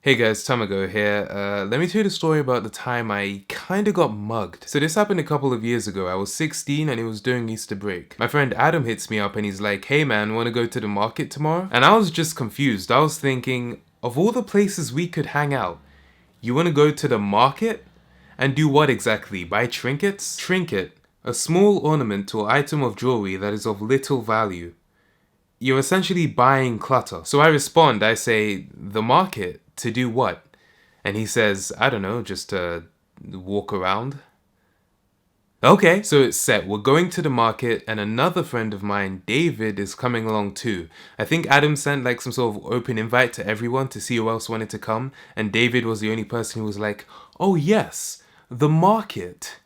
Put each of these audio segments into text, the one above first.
Hey guys, Tamago here. Let me tell you the story about the time I kinda got mugged. So this happened a couple of years ago. I was 16 and it was during Easter break. My friend Adam hits me up and he's like, hey man, wanna go to the market tomorrow? And I was just confused. I was thinking, of all the places we could hang out, you wanna go to the market? And do what exactly? Buy trinkets? Trinket, a small ornament or item of jewelry that is of little value. You're essentially buying clutter. So I respond, I say, the market? To do what? And he says, I don't know, just to walk around. Okay, so it's set. We're going to the market, and another friend of mine, David, is coming along too. I think Adam sent like some sort of open invite to everyone to see who else wanted to come, and David was the only person who was like, oh yes, the market.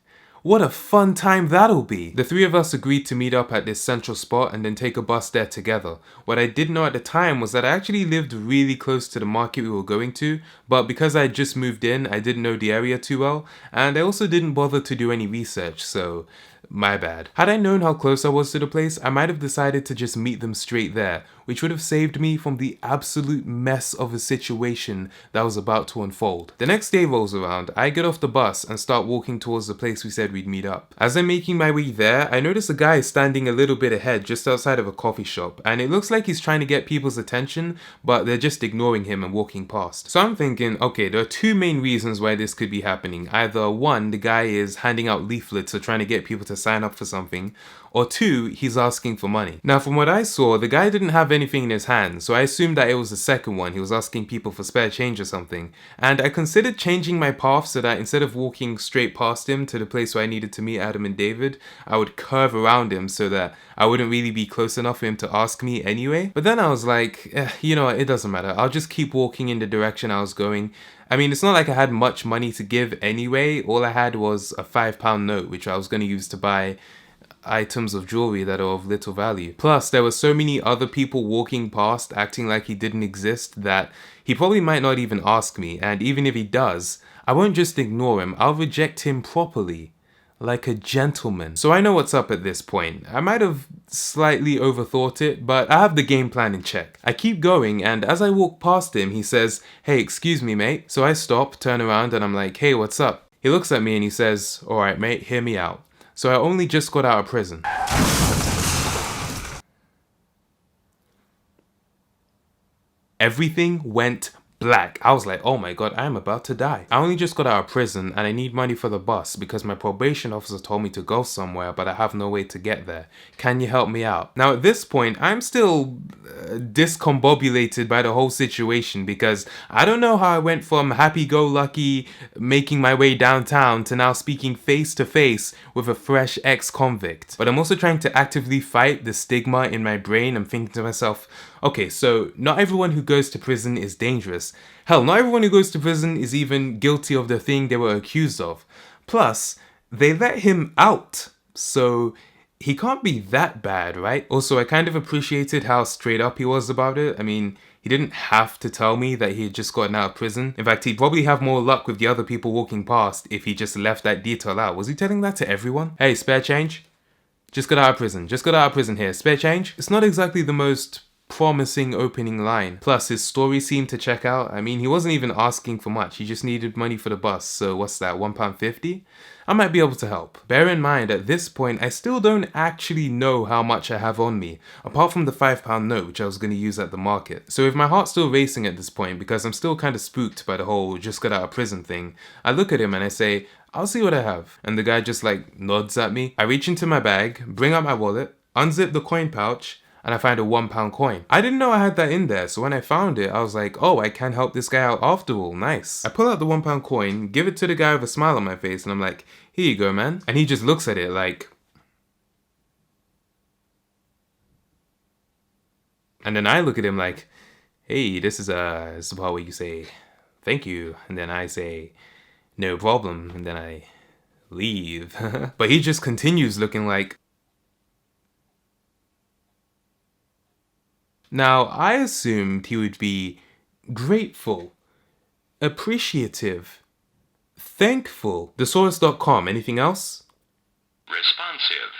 What a fun time that'll be. The three of us agreed to meet up at this central spot and then take a bus there together. What I didn't know at the time was that I actually lived really close to the market we were going to, but because I had just moved in, I didn't know the area too well, and I also didn't bother to do any research, so my bad. Had I known how close I was to the place, I might have decided to just meet them straight there, which would have saved me from the absolute mess of a situation that was about to unfold. The next day rolls around, I get off the bus and start walking towards the place we said we'd meet up. As I'm making my way there, I notice a guy standing a little bit ahead just outside of a coffee shop, and it looks like he's trying to get people's attention, but they're just ignoring him and walking past. So I'm thinking, okay, there are two main reasons why this could be happening. Either one, the guy is handing out leaflets or trying to get people to sign up for something, or two, he's asking for money. Now from what I saw, the guy didn't have anything in his hand, so I assumed that it was the second one. He was asking people for spare change or something, and I considered changing my path so that instead of walking straight past him to the place where I needed to meet Adam and David, I would curve around him so that I wouldn't really be close enough for him to ask me anyway. But then I was like, you know what, it doesn't matter. I'll just keep walking in the direction I was going. I mean, it's not like I had much money to give anyway. All I had was a £5 note, which I was going to use to buy items of jewelry that are of little value. Plus, there were so many other people walking past acting like he didn't exist that he probably might not even ask me, and even if he does, I won't just ignore him, I'll reject him properly. Like a gentleman. So I know what's up at this point. I might have slightly overthought it, but I have the game plan in check. I keep going, and as I walk past him, he says, hey, excuse me, mate. So I stop, turn around, and I'm like, hey, what's up? He looks at me and he says, alright, mate, hear me out. So I only just got out of prison. Everything went black. I was like, oh my god, I am about to die. I only just got out of prison and I need money for the bus because my probation officer told me to go somewhere, but I have no way to get there. Can you help me out? Now at this point, I'm still discombobulated by the whole situation because I don't know how I went from happy-go-lucky making my way downtown to now speaking face to face with a fresh ex-convict. But I'm also trying to actively fight the stigma in my brain. I'm thinking to myself, okay, so not everyone who goes to prison is dangerous. Hell, not everyone who goes to prison is even guilty of the thing they were accused of. Plus, they let him out, so he can't be that bad, right? Also, I kind of appreciated how straight up he was about it. I mean, he didn't have to tell me that he had just gotten out of prison. In fact, he'd probably have more luck with the other people walking past if he just left that detail out. Was he telling that to everyone? Hey, spare change? Just got out of prison. Just got out of prison here. Spare change? It's not exactly the most promising opening line. Plus, his story seemed to check out. I mean, he wasn't even asking for much. He just needed money for the bus. So what's that, £1.50? I might be able to help. Bear in mind, at this point, I still don't actually know how much I have on me, apart from the £5 note, which I was going to use at the market. So with my heart still racing at this point, because I'm still kind of spooked by the whole just got out of prison thing, I look at him and I say, I'll see what I have. And the guy just like nods at me. I reach into my bag, bring out my wallet, unzip the coin pouch, and I find a £1 coin. I didn't know I had that in there, so when I found it, I was like, oh, I can help this guy out after all, nice. I pull out the £1 coin, give it to the guy with a smile on my face, and I'm like, here you go, man. And he just looks at it like... And then I look at him like, hey, this is the part where you say, thank you. And then I say, no problem. And then I leave. But he just continues looking like... Now, I assumed he would be grateful, appreciative, thankful. Thesaurus.com, anything else? Responsive.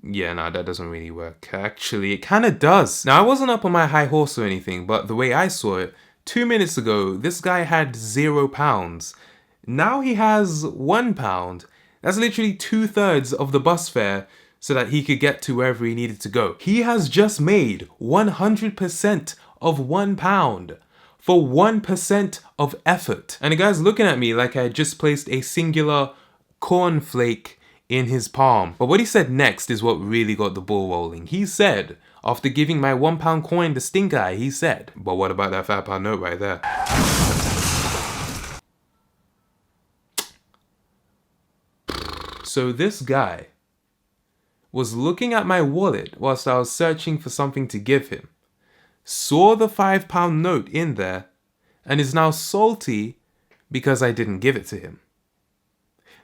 Yeah, no, that doesn't really work. Actually, it kind of does. Now, I wasn't up on my high horse or anything, but the way I saw it, 2 minutes ago, this guy had £0. Now he has £1. That's literally 2/3 of the bus fare so that he could get to wherever he needed to go. He has just made 100% of £1 for 1% of effort. And the guy's looking at me like I had just placed a singular cornflake in his palm. But what he said next is what really got the ball rolling. He said, after giving my £1 coin the stink eye, he said, but what about that £5 note right there? So this guy was looking at my wallet whilst I was searching for something to give him, saw the £5 note in there, and is now salty because I didn't give it to him.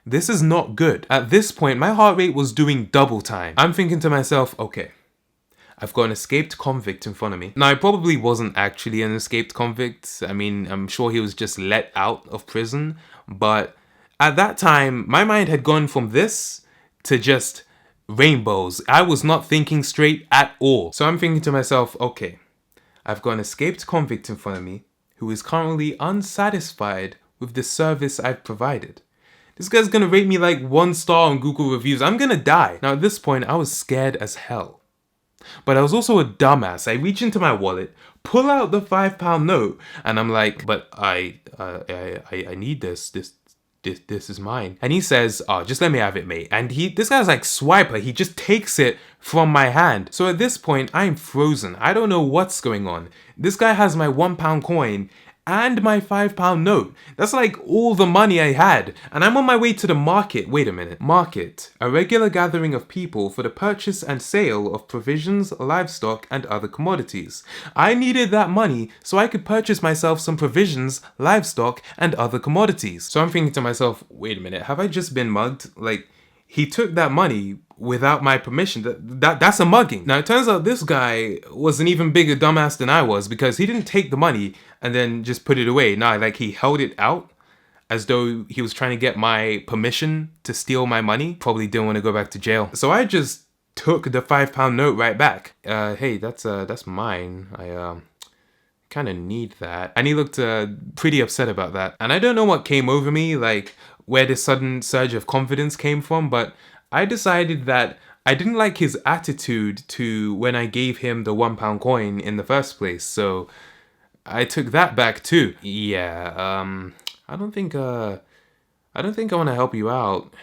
This is not good. At this point, my heart rate was doing double time. I'm thinking to myself, okay, I've got an escaped convict in front of me. Now, I probably wasn't actually an escaped convict. I mean, I'm sure he was just let out of prison. But at that time, my mind had gone from this to just rainbows. I was not thinking straight at all. So I'm thinking to myself, okay, I've got an escaped convict in front of me who is currently unsatisfied with the service I've provided. This guy's gonna rate me like 1 star on Google reviews. I'm gonna die. Now at this point, I was scared as hell. But I was also a dumbass. I reach into my wallet, pull out the £5 note, and I'm like, but I need this. This is mine. And he says, oh, just let me have it, mate. And this guy's like swiper. He just takes it from my hand. So at this point, I'm frozen. I don't know what's going on. This guy has my £1 coin and my £5 note. That's like all the money I had. And I'm on my way to the market. Wait a minute. Market. A regular gathering of people for the purchase and sale of provisions, livestock, and other commodities. I needed that money so I could purchase myself some provisions, livestock, and other commodities. So I'm thinking to myself, wait a minute. Have I just been mugged? Like, he took that money without my permission. That's a mugging. Now, it turns out this guy was an even bigger dumbass than I was because he didn't take the money and then just put it away. No, like he held it out as though he was trying to get my permission to steal my money. Probably didn't want to go back to jail. So I just took the £5 note right back. Hey, that's mine. I kind of need that. And he looked pretty upset about that. And I don't know what came over me, like where this sudden surge of confidence came from, but I decided that I didn't like his attitude to when I gave him the £1 coin in the first place. So I took that back too. Yeah, I don't think I want to help you out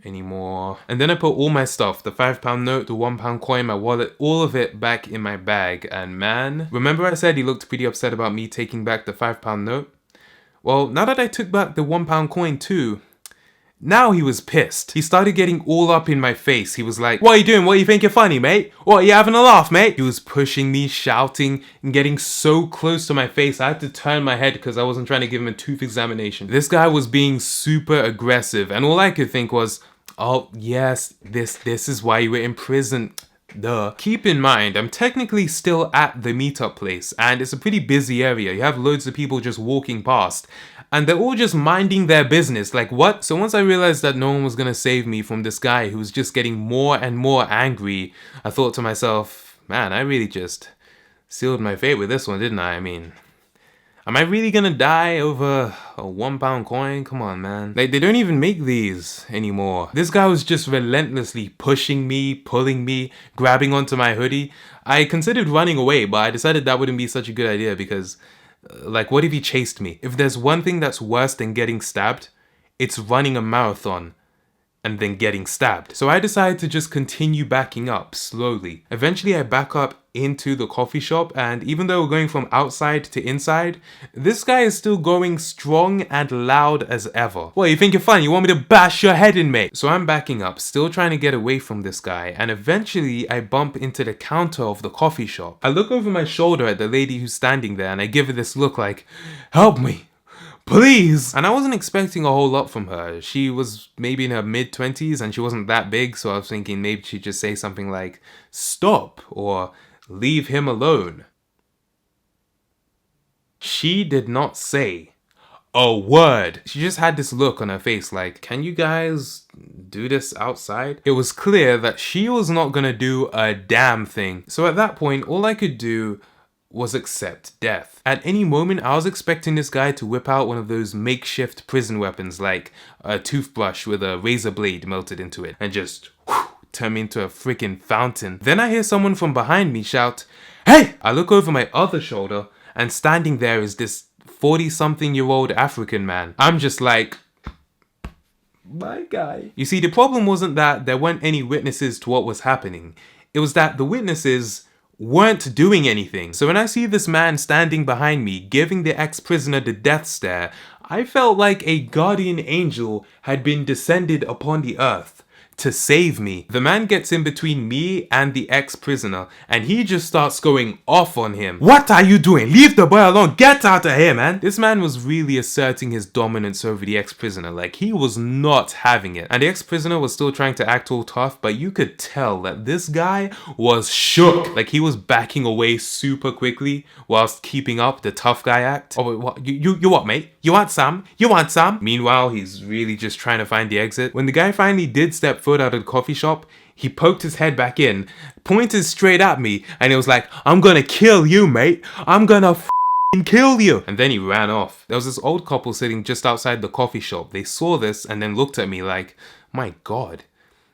anymore. And then I put all my stuff, the £5 note, the £1 coin, my wallet, all of it back in my bag. And man, remember I said he looked pretty upset about me taking back the £5 note? Well, now that I took back the £1 coin too, now he was pissed. He started getting all up in my face. He was like, what are you doing? What, you think you're funny, mate? What, are you having a laugh, mate? He was pushing me, shouting, and getting so close to my face. I had to turn my head because I wasn't trying to give him a tooth examination. This guy was being super aggressive, and all I could think was, oh, yes, this is why you were in prison. Duh. Keep in mind, I'm technically still at the meetup place, and it's a pretty busy area. You have loads of people just walking past, and they're all just minding their business. Like, what? So once I realized that no one was gonna save me from this guy who was just getting more and more angry, I thought to myself, man, I really just sealed my fate with this one, didn't I? I mean, am I really gonna die over a £1 coin? Come on, man. Like, they don't even make these anymore. This guy was just relentlessly pushing me, pulling me, grabbing onto my hoodie. I considered running away, but I decided that wouldn't be such a good idea because, like, what if he chased me? If there's one thing that's worse than getting stabbed, it's running a marathon and then getting stabbed. So I decided to just continue backing up slowly. Eventually I back up into the coffee shop, and even though we're going from outside to inside, this guy is still going strong and loud as ever. What, you think you're funny? You want me to bash your head in, mate? So I'm backing up, still trying to get away from this guy, and eventually I bump into the counter of the coffee shop. I look over my shoulder at the lady who's standing there and I give her this look like, help me, please. And I wasn't expecting a whole lot from her. She was maybe in her mid-20s and she wasn't that big, so I was thinking maybe she'd just say something like, stop, or leave him alone. She did not say a word. She just had this look on her face like, can you guys do this outside? It was clear that she was not gonna do a damn thing. So at that point, all I could do was accept death. At any moment, I was expecting this guy to whip out one of those makeshift prison weapons like a toothbrush with a razor blade melted into it and just turn me into a freaking fountain. Then I hear someone from behind me shout, "Hey!" I look over my other shoulder and standing there is this 40-something-year-old African man. I'm just like, my guy. You see, the problem wasn't that there weren't any witnesses to what was happening. It was that the witnesses weren't doing anything. So when I see this man standing behind me, giving the ex-prisoner the death stare, I felt like a guardian angel had been descended upon the earth to save me. The man gets in between me and the ex-prisoner and he just starts going off on him. "What are you doing? Leave the boy alone. Get out of here, man." This man was really asserting his dominance over the ex-prisoner. Like, he was not having it. And the ex-prisoner was still trying to act all tough, but you could tell that this guy was shook. Like, he was backing away super quickly whilst keeping up the tough guy act. "Oh, wait, what? You what, mate? You want some? You want some?" Meanwhile, he's really just trying to find the exit. When the guy finally did step foot out of the coffee shop, he poked his head back in, pointed straight at me, and he was like, "I'm gonna kill you, mate. I'm gonna kill you." And then he ran off. There was this old couple sitting just outside the coffee shop. They saw this and then looked at me like, my God,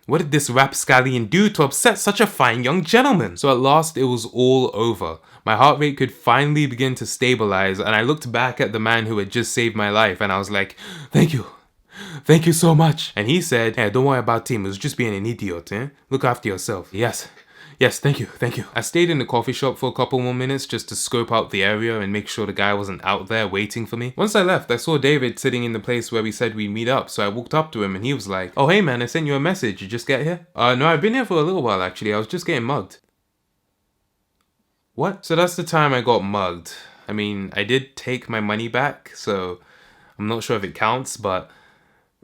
what did this rapscallion do to upset such a fine young gentleman? So at last it was all over. My heart rate could finally begin to stabilize and I looked back at the man who had just saved my life and I was like, "Thank you. Thank you so much." And he said, "Hey, don't worry about him. He was just being an idiot, eh? Look after yourself." Yes, thank you. I stayed in the coffee shop for a couple more minutes just to scope out the area and make sure the guy wasn't out there waiting for me. Once I left, I saw David sitting in the place where we said we'd meet up, so I walked up to him and he was like, "Oh, hey man, I sent you a message. You just get here?" No, I've been here for a little while actually. I was just getting mugged." What? So that's the time I got mugged. I mean, I did take my money back, so I'm not sure if it counts, but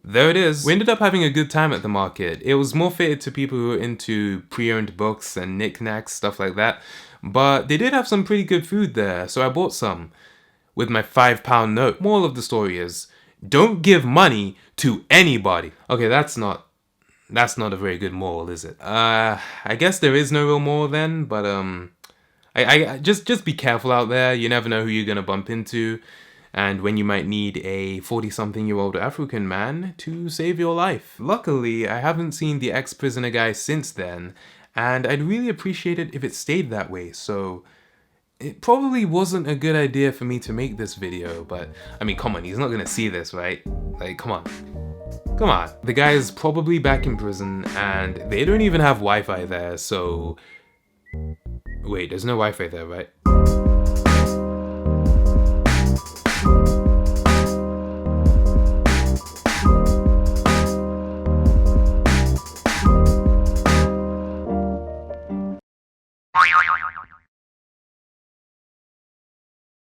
there it is. We ended up having a good time at the market. It was more fitted to people who were into pre-owned books and knickknacks, stuff like that. But they did have some pretty good food there, so I bought some with my £5 note. Moral of the story is, don't give money to anybody. Okay, that's not a very good moral, is it? I guess there is no real moral then, but I just be careful out there. You never know who you're gonna bump into. And when you might need a 40-something-year-old African man to save your life. Luckily, I haven't seen the ex-prisoner guy since then, and I'd really appreciate it if it stayed that way, so it probably wasn't a good idea for me to make this video, but I mean, come on, he's not gonna see this, right? Like, come on. Come on. The guy is probably back in prison, and they don't even have Wi-Fi there, so... Wait, there's no Wi-Fi there, right?